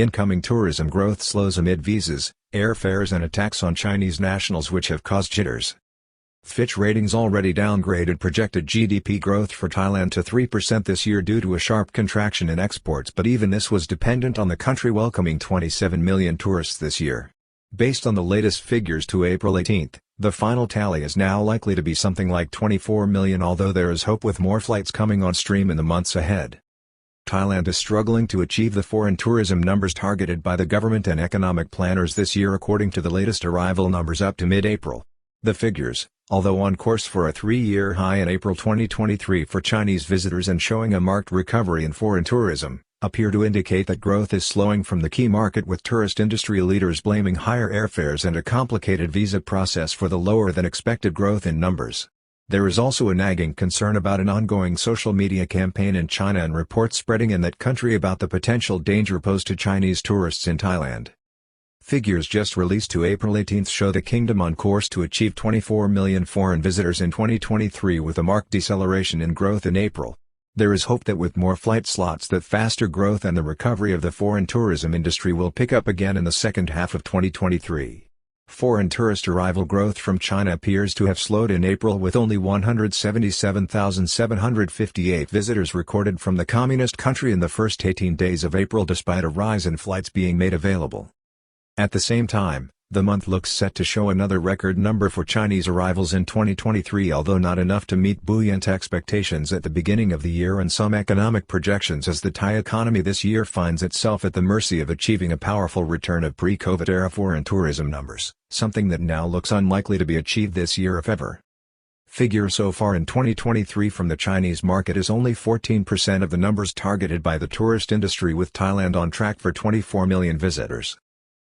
Incoming tourism growth slows amid visas, airfares and attacks on Chinese nationals which have caused jitters. Fitch Ratings already downgraded projected GDP growth for Thailand to 3% this year due to a sharp contraction in exports, but even this was dependent on the country welcoming 27 million tourists this year. Based on the latest figures to April 18, the final tally is now likely to be something like 24 million, although there is hope with more flights coming on stream in the months ahead. Thailand is struggling to achieve the foreign tourism numbers targeted by the government and economic planners this year according to the latest arrival numbers up to mid-April. The figures, although on course for a 3-year high in April 2023 for Chinese visitors and showing a marked recovery in foreign tourism, appear to indicate that growth is slowing from the key market, with tourist industry leaders blaming higher airfares and a complicated visa process for the lower-than-expected growth in numbers. There is also a nagging concern about an ongoing social media campaign in China and reports spreading in that country about the potential danger posed to Chinese tourists in Thailand. Figures just released to April 18 show the kingdom on course to achieve 24 million foreign visitors in 2023, with a marked deceleration in growth in April. There is hope that with more flight slots that faster growth and the recovery of the foreign tourism industry will pick up again in the second half of 2023. Foreign tourist arrival growth from China appears to have slowed in April, with only 177,758 visitors recorded from the communist country in the first 18 days of April, despite a rise in flights being made available. At the same time, the month looks set to show another record number for Chinese arrivals in 2023, although not enough to meet buoyant expectations at the beginning of the year and some economic projections, as the Thai economy this year finds itself at the mercy of achieving a powerful return of pre-COVID-era foreign tourism numbers, something that now looks unlikely to be achieved this year if ever. Figures so far in 2023 from the Chinese market is only 14% of the numbers targeted by the tourist industry, with Thailand on track for 24 million visitors.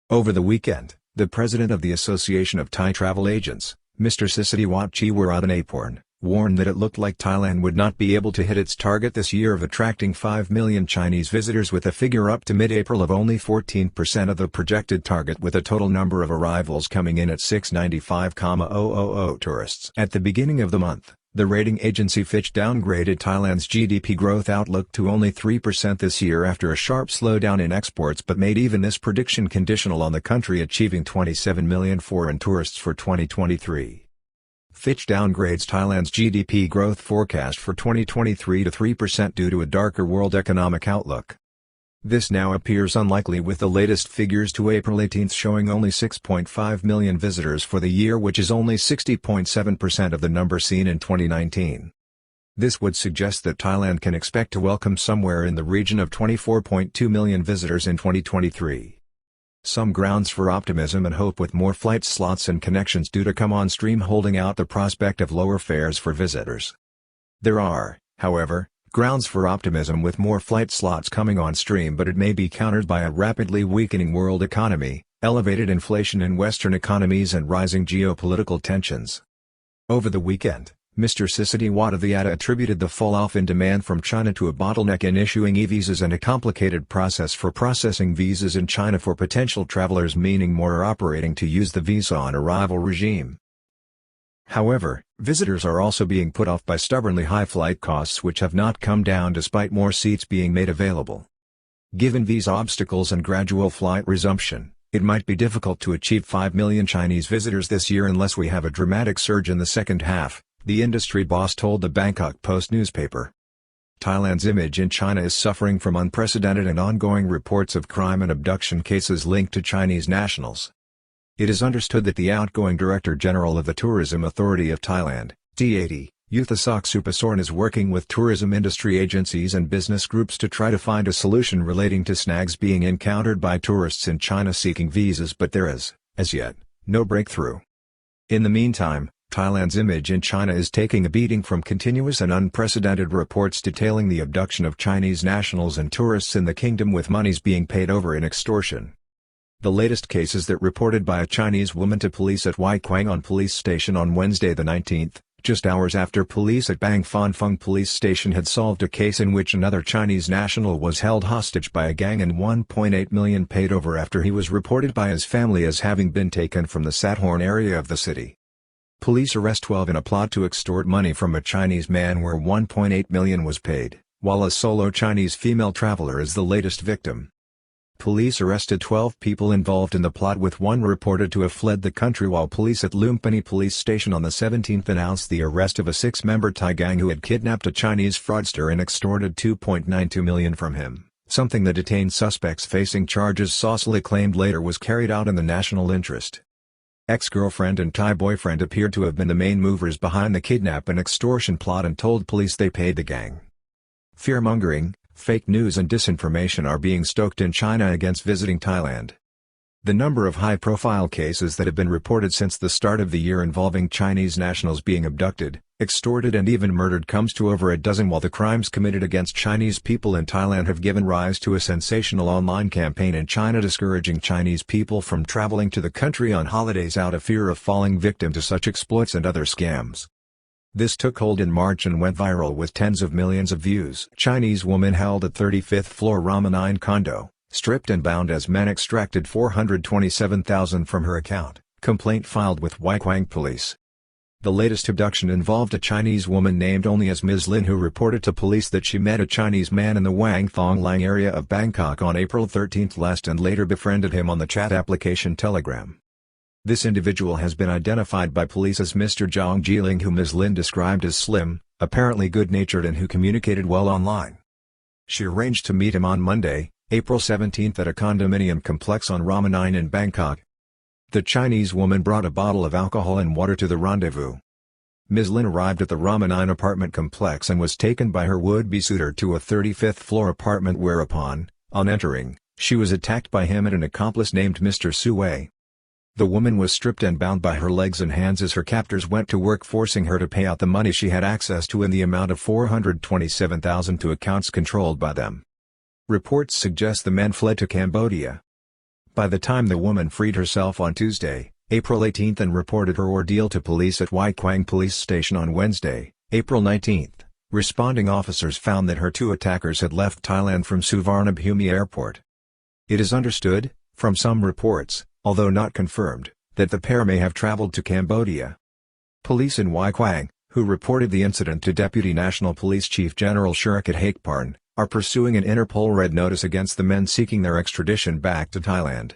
Over the weekend, the president of the Association of Thai Travel Agents, Mr. Sisitiwatchiwaradanaporn, warned that it looked like Thailand would not be able to hit its target this year of attracting 5 million Chinese visitors, with a figure up to mid-April of only 14% of the projected target, with a total number of arrivals coming in at 695,000 tourists. At the beginning of the month, the rating agency Fitch downgraded Thailand's GDP growth outlook to only 3% this year after a sharp slowdown in exports, but made even this prediction conditional on the country achieving 27 million foreign tourists for 2023. Fitch downgrades Thailand's GDP growth forecast for 2023 to 3% due to a darker world economic outlook. This now appears unlikely, with the latest figures to April 18 showing only 6.5 million visitors for the year, which is only 60.7% of the number seen in 2019. This would suggest that Thailand can expect to welcome somewhere in the region of 24.2 million visitors in 2023. Some grounds for optimism and hope, with more flight slots and connections due to come on stream, holding out the prospect of lower fares for visitors. There are, however, grounds for optimism with more flight slots coming on stream, but it may be countered by a rapidly weakening world economy, elevated inflation in Western economies and rising geopolitical tensions. Over the weekend, Mr. Sisitiwatchiwaradanaporn attributed the fall-off in demand from China to a bottleneck in issuing e-visas and a complicated process for processing visas in China for potential travelers, meaning more are operating to use the visa on arrival regime. However, visitors are also being put off by stubbornly high flight costs, which have not come down despite more seats being made available. Given these obstacles and gradual flight resumption, it might be difficult to achieve 5 million Chinese visitors this year unless we have a dramatic surge in the second half, the industry boss told the Bangkok Post newspaper. Thailand's image in China is suffering from unprecedented and ongoing reports of crime and abduction cases linked to Chinese nationals. It is understood that the outgoing Director General of the Tourism Authority of Thailand, TAT, Yuthasok Supasorn, is working with tourism industry agencies and business groups to try to find a solution relating to snags being encountered by tourists in China seeking visas, but there is, as yet, no breakthrough. In the meantime, Thailand's image in China is taking a beating from continuous and unprecedented reports detailing the abduction of Chinese nationals and tourists in the kingdom, with monies being paid over in extortion. The latest case is that reported by a Chinese woman to police at Wai Kwang Police Station on Wednesday the 19th, just hours after police at Bang Phon Phung Police Station had solved a case in which another Chinese national was held hostage by a gang and 1.8 million paid over after he was reported by his family as having been taken from the Sathorn area of the city. Police arrest 12 in a plot to extort money from a Chinese man where 1.8 million was paid, while a solo Chinese female traveler is the latest victim. Police arrested 12 people involved in the plot, with one reported to have fled the country, while police at Lumpini police station on the 17th announced the arrest of a 6-member Thai gang who had kidnapped a Chinese fraudster and extorted $2.92 million from him, something the detained suspects facing charges saucily claimed later was carried out in the national interest. Ex-girlfriend and Thai boyfriend appeared to have been the main movers behind the kidnap and extortion plot and told police they paid the gang. Fear-mongering, fake news and disinformation are being stoked in China against visiting Thailand. The number of high-profile cases that have been reported since the start of the year involving Chinese nationals being abducted, extorted and even murdered comes to over a dozen, while the crimes committed against Chinese people in Thailand have given rise to a sensational online campaign in China discouraging Chinese people from traveling to the country on holidays out of fear of falling victim to such exploits and other scams. This took hold in March and went viral with tens of millions of views. Chinese woman held at 35th floor Rama 9 condo, stripped and bound as men extracted $427,000 from her account, complaint filed with Waikwang police. The latest abduction involved a Chinese woman named only as Ms. Lin, who reported to police that she met a Chinese man in the Wang Thong Lang area of Bangkok on April 13 last and later befriended him on the chat application Telegram. This individual has been identified by police as Mr. Zhang Jiling, whom Ms. Lin described as slim, apparently good-natured and who communicated well online. She arranged to meet him on Monday, April 17 at a condominium complex on Rama 9 in Bangkok. The Chinese woman brought a bottle of alcohol and water to the rendezvous. Ms. Lin arrived at the Rama 9 apartment complex and was taken by her would-be suitor to a 35th floor apartment, whereupon, on entering, she was attacked by him and an accomplice named Mr. Su Wei. The woman was stripped and bound by her legs and hands as her captors went to work forcing her to pay out the money she had access to in the amount of $427,000 to accounts controlled by them. Reports suggest the men fled to Cambodia. By the time the woman freed herself on Tuesday, April 18 and reported her ordeal to police at Waikwang police station on Wednesday, April 19, responding officers found that her two attackers had left Thailand from Suvarnabhumi airport. It is understood, from some reports, although not confirmed, that the pair may have traveled to Cambodia. Police in Waikwang, who reported the incident to Deputy National Police Chief General Shurikat Hakparn, are pursuing an Interpol Red Notice against the men seeking their extradition back to Thailand.